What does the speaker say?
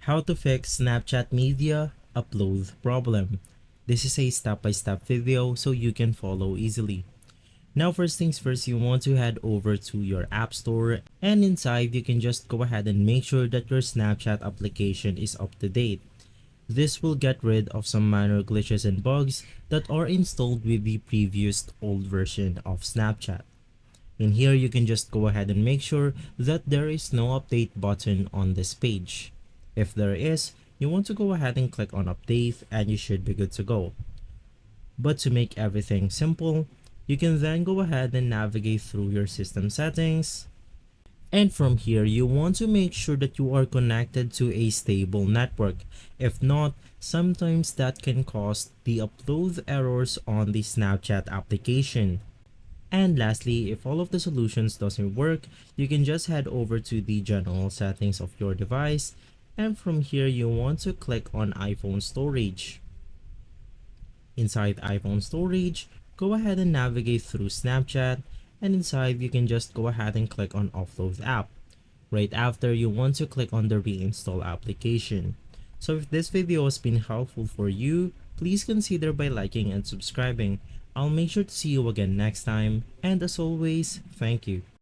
How to fix Snapchat media upload problem. This is a step-by-step video so you can follow easily. Now first things first, you want to head over to your app store, and inside you can just go ahead and make sure that your Snapchat application is up to date. This will get rid of some minor glitches and bugs that are installed with the previous old version of Snapchat. In here you can just go ahead and make sure that there is no update button on this page. If there is, you want to go ahead and click on update and you should be good to go. But to make everything simple, you can then go ahead and navigate through your system settings. And from here, you want to make sure that you are connected to a stable network. If not, sometimes that can cause the upload errors on the Snapchat application. And lastly, if all of the solutions doesn't work, you can just head over to the general settings of your device, and from here you want to click on iPhone storage. Inside iPhone storage, go ahead and navigate through Snapchat, and inside you can just go ahead and click on offload app. Right after, you want to click on the reinstall application. So if this video has been helpful for you, please consider by liking and subscribing. I'll make sure to see you again next time, and as always, thank you.